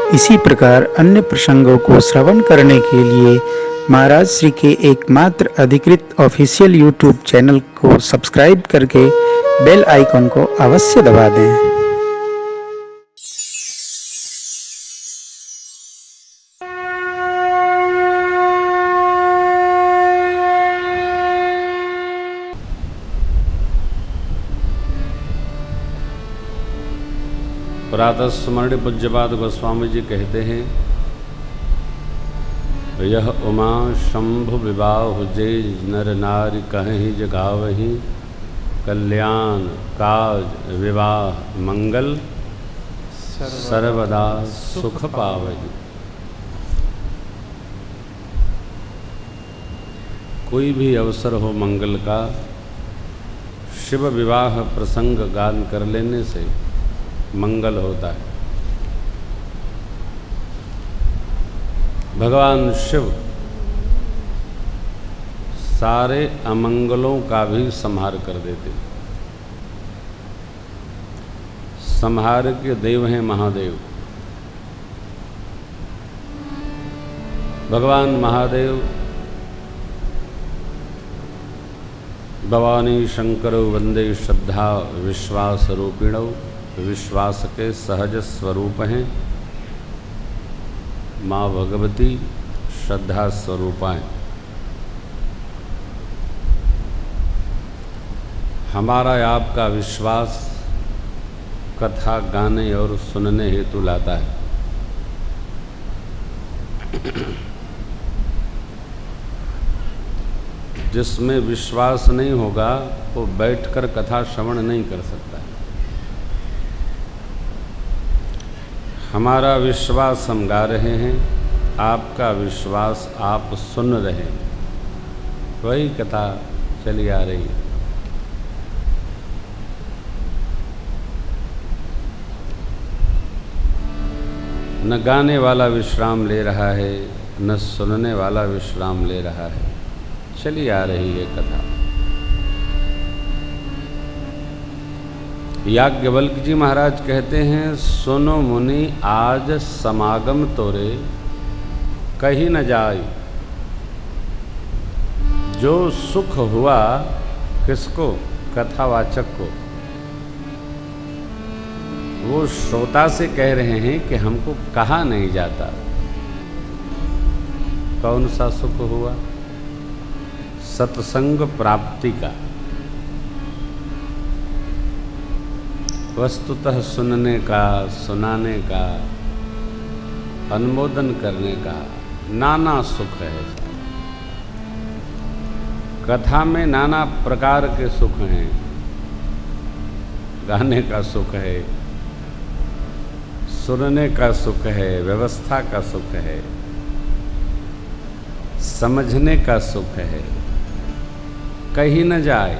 इसी प्रकार अन्य प्रसंगों को श्रवण करने के लिए महाराज श्री के एकमात्र अधिकृत ऑफिशियल यूट्यूब चैनल को सब्सक्राइब करके बेल आइकन को अवश्य दबा दें। प्रातः स्मरणीय पूज्यपाद गोस्वामी जी कहते हैं, यह उमा शंभु विवाह जे नर नारी कहीं जगावहीं, कल्याण काज विवाह मंगल सर्वदा सुख पावहीं। कोई भी अवसर हो मंगल का, शिव विवाह प्रसंग गान कर लेने से मंगल होता है। भगवान शिव सारे अमंगलों का भी संहार कर देते। संहार के देव हैं महादेव। भगवान महादेव भवानी शंकरो वंदे श्रद्धा विश्वास रूपिणौ, विश्वास के सहज स्वरूप हैं। माँ भगवती श्रद्धा स्वरूपा हैं। हमारा आपका विश्वास कथा गाने और सुनने हेतु लाता है। जिसमें विश्वास नहीं होगा वो बैठकर कथा श्रवण नहीं कर सकता है। हमारा विश्वास हम गा रहे हैं, आपका विश्वास आप सुन रहे हैं, वही कथा चली आ रही है। न गाने वाला विश्राम ले रहा है, न सुनने वाला विश्राम ले रहा है, चली आ रही है कथा। याज्ञवल्क जी महाराज कहते हैं, सुनो मुनि आज समागम तोरे, कहीं न जाई। जो सुख हुआ किसको? कथावाचक को। वो श्रोता से कह रहे हैं कि हमको कहा नहीं जाता। कौन सा सुख हुआ? सत्संग प्राप्ति का। वस्तुतः सुनने का, सुनाने का, अनुमोदन करने का नाना सुख है। कथा में नाना प्रकार के सुख हैं। गाने का सुख है, सुनने का सुख है, व्यवस्था का सुख है, समझने का सुख है। कहीं न जाए।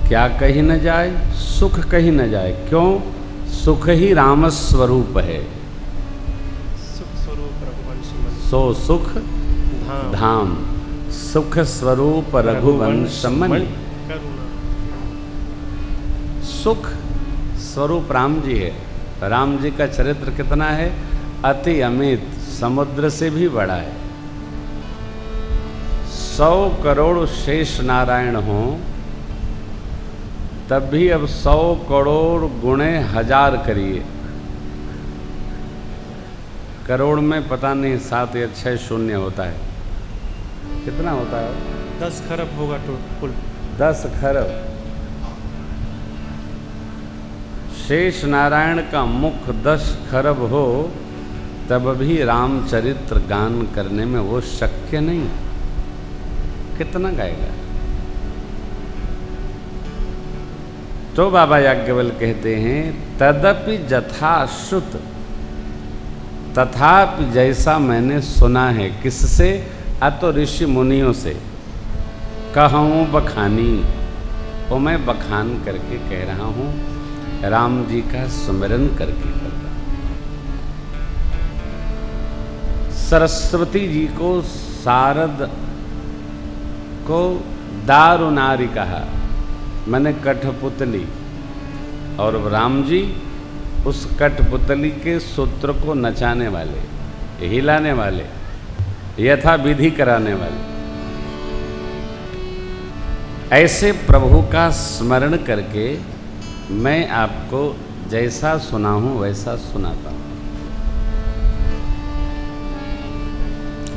क्या कहीं न जाए? सुख कहीं न जाए। क्यों? सुख ही राम स्वरूप है। सुख स्वरूप रघुवंश मणि, सो सुख धाम, सुख स्वरूप रघुवंश मणि। सुख स्वरूप राम जी है। राम जी का चरित्र कितना है? अति अमित, समुद्र से भी बड़ा है। 100 करोड़ शेष नारायण हों तब भी अब 100 करोड़ गुणे 1000 करिए। करोड़ में पता नहीं 7 या 6 शून्य होता है। कितना होता है? 10 खरब होगा तो कुल 10 खरब। शेष नारायण का मुख 10 खरब हो तब भी रामचरित्र गान करने में वो शक्य नहीं। कितना गाएगा? तो बाबा याज्ञवल्क्य कहते हैं, तदपि जथाश्रुत, तथापि जैसा मैंने सुना है। किससे? अतो ऋषि मुनियों से। कहूँ बखानी, वो मैं बखान करके कह रहा हूँ, राम जी का सुमिरन करके कर रहा हूँ। सरस्वती जी को, शारद को दारू नारी कहा, मैंने कठपुतली, और राम जी उस कठपुतली के सूत्र को नचाने वाले, हिलाने वाले, यथा विधि कराने वाले, ऐसे प्रभु का स्मरण करके मैं आपको जैसा सुना हूं वैसा सुनाता हूं।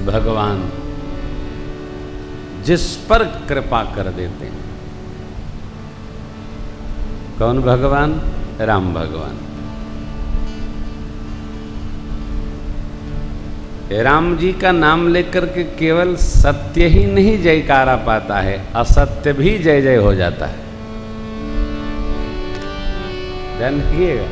भगवान जिस पर कृपा कर देते हैं, कौन भगवान? राम भगवान। राम जी का नाम लेकर के केवल सत्य ही नहीं जयकारा पाता है, असत्य भी जय जय हो जाता है। ध्यान रखिएगा,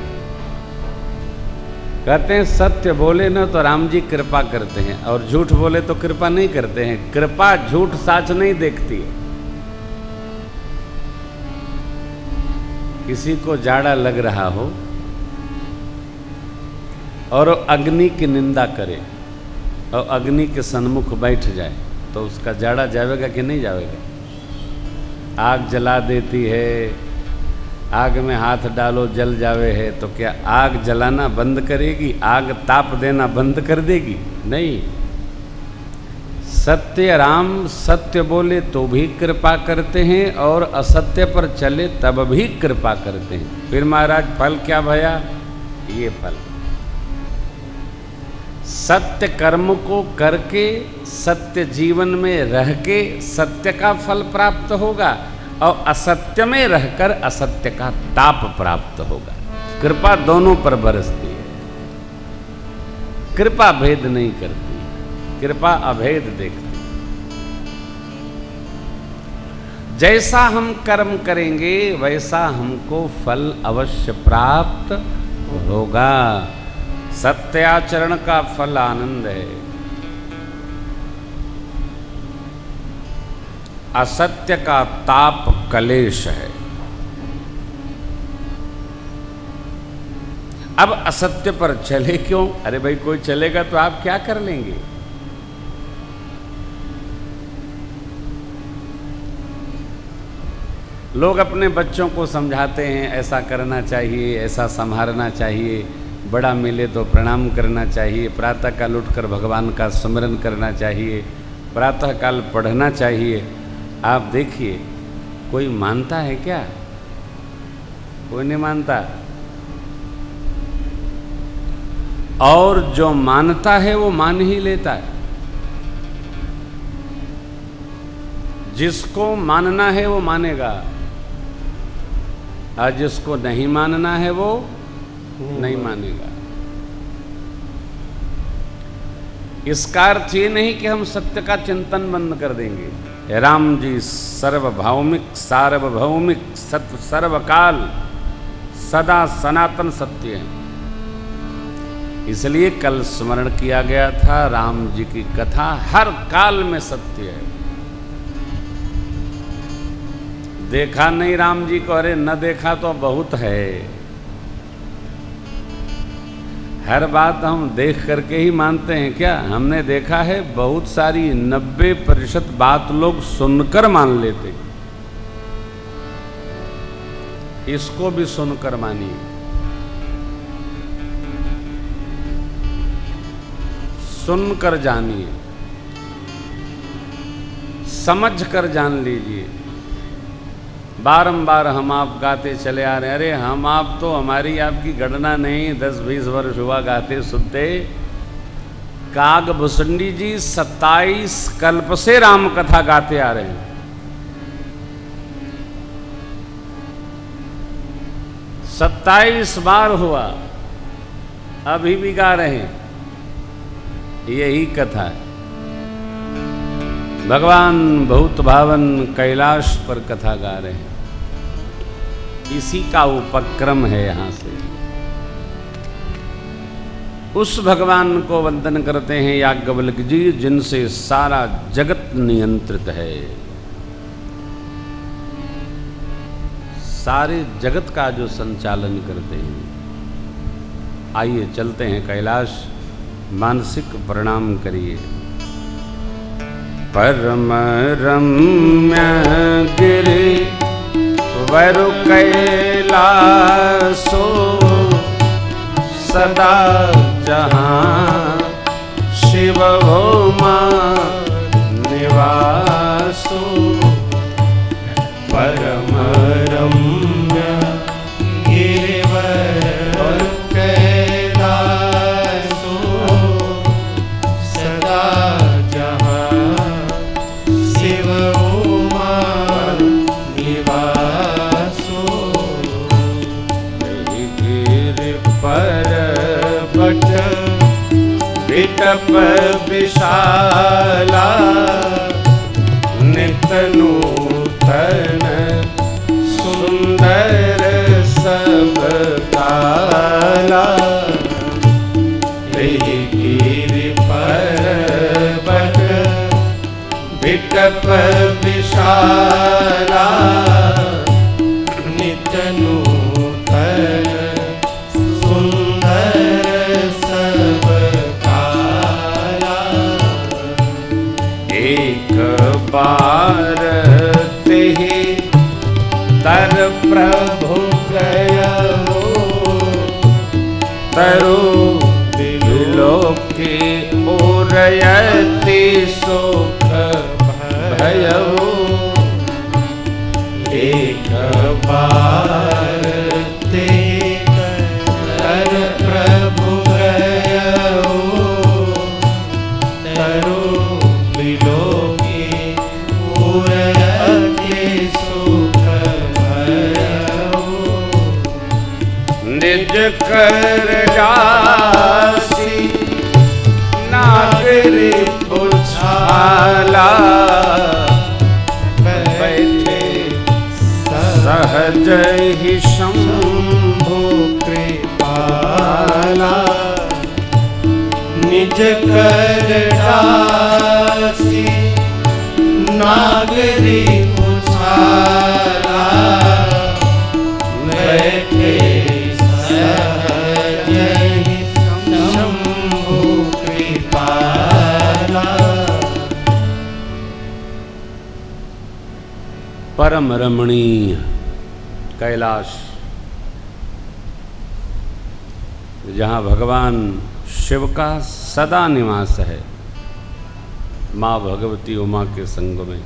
कहते हैं सत्य बोले ना तो राम जी कृपा करते हैं, और झूठ बोले तो कृपा नहीं करते हैं। कृपा झूठ साच नहीं देखती है। किसी को जाड़ा लग रहा हो और अग्नि की निंदा करे और अग्नि के सन्मुख बैठ जाए तो उसका जाड़ा जाएगा कि नहीं जाएगा? आग जला देती है, आग में हाथ डालो जल जावे है, तो क्या आग जलाना बंद करेगी? आग ताप देना बंद कर देगी? नहीं। सत्य राम सत्य बोले तो भी कृपा करते हैं और असत्य पर चले तब भी कृपा करते हैं। फिर महाराज फल क्या भया? ये फल सत्य कर्म को करके सत्य जीवन में रह के सत्य का फल प्राप्त होगा और असत्य में रहकर असत्य का ताप प्राप्त होगा। कृपा दोनों पर बरसती है। कृपा भेद नहीं करती, कृपा अभेद देखती। जैसा हम कर्म करेंगे वैसा हमको फल अवश्य प्राप्त होगा। सत्याचरण का फल आनंद है, असत्य का ताप कलेश है। अब असत्य पर चले क्यों? अरे भाई कोई चलेगा तो आप क्या कर लेंगे? लोग अपने बच्चों को समझाते हैं ऐसा करना चाहिए, ऐसा संभालना चाहिए, बड़ा मिले तो प्रणाम करना चाहिए, प्रातःकाल उठकर भगवान का स्मरण करना चाहिए, प्रातःकाल पढ़ना चाहिए। आप देखिए कोई मानता है क्या? कोई नहीं मानता। और जो मानता है वो मान ही लेता है। जिसको मानना है वो मानेगा और जिसको नहीं मानना है वो नहीं मानेगा। इसका अर्थ ये नहीं कि हम सत्य का चिंतन बंद कर देंगे। राम जी सर्वभौमिक सार्वभौमिक सत्य सर्वकाल सदा सनातन सत्य है। इसलिए कल स्मरण किया गया था राम जी की कथा हर काल में सत्य है। देखा नहीं राम जी को? अरे न देखा तो बहुत है। हर बात हम देख करके ही मानते हैं क्या? हमने देखा है बहुत सारी 90% बात लोग सुनकर मान लेते। इसको भी सुनकर मानिए, सुनकर जानिए, समझ कर जान लीजिए। बारंबार हम आप गाते चले आ रहे हैं। अरे हम आप तो हमारी आपकी गणना नहीं, 10-20 वर्ष हुआ गाते सुनते। काग भुसंडी जी 27 कल्प से राम कथा गाते आ रहे हैं। 27 बार हुआ, अभी भी गा रहे हैं। यही कथा है। भगवान बहुत भावन कैलाश पर कथा गा रहे हैं। इसी का उपक्रम है। यहां से उस भगवान को वंदन करते हैं याज्ञवल्क्य जी, जिनसे सारा जगत नियंत्रित है। सारे जगत का जो संचालन करते हैं। आइए चलते हैं कैलाश, मानसिक प्रणाम करिए। परम रम्य गिरि वरु कैलासो सदा जहाँ शिव भौमा निवासो परम रम्य गिरिवर कैलासो सदा जहाँ शिव उमा निवासो गिरि पर्वत विटप विशाला नित नूतन सुंदर सब काला गिरि पर्वत विटप विशाला नित नूतन सुंदर सब काला एक बार तेहि तर प्रभु गयो तरु विलोके उरयति सुख भयो एक बार ते कर प्रभु गयो तरु विलोके उरयति सुख भयो निज कर जासी नागरी पुछाला बैठे सहज ही शंभु कृपाला निज कर दासी नागरी पुछाला बैठे सहज ही शंभु कृपाला परम रमणीय कैलाश, जहाँ भगवान शिव का सदा निवास है, माँ भगवती उमा के संग में।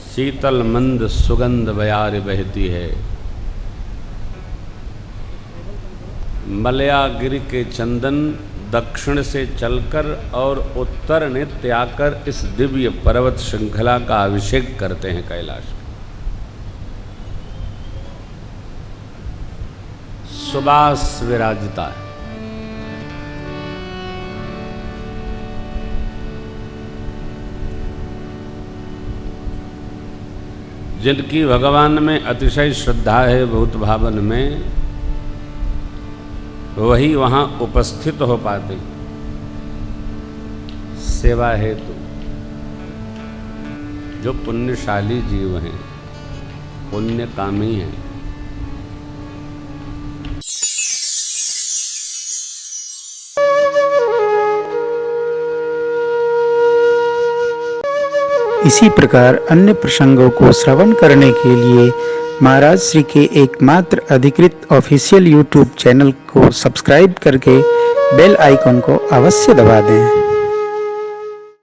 शीतल मंद सुगंध बयार बहती है। मलयागिरि के चंदन दक्षिण से चलकर और उत्तर नृत्य आकर इस दिव्य पर्वत श्रृंखला का अभिषेक करते हैं कैलाश। सुबास विराजता है। जिनकी भगवान में अतिशय श्रद्धा है, भूत भावन में, वही वहाँ उपस्थित हो पाते सेवा हेतु। जो पुण्यशाली जीव हैं, पुण्यकामी हैं, इसी प्रकार अन्य प्रसंगों को श्रवण करने के लिए महाराज श्री के एकमात्र अधिकृत ऑफिशियल यूट्यूब चैनल को सब्सक्राइब करके बेल आइकन को अवश्य दबा दें।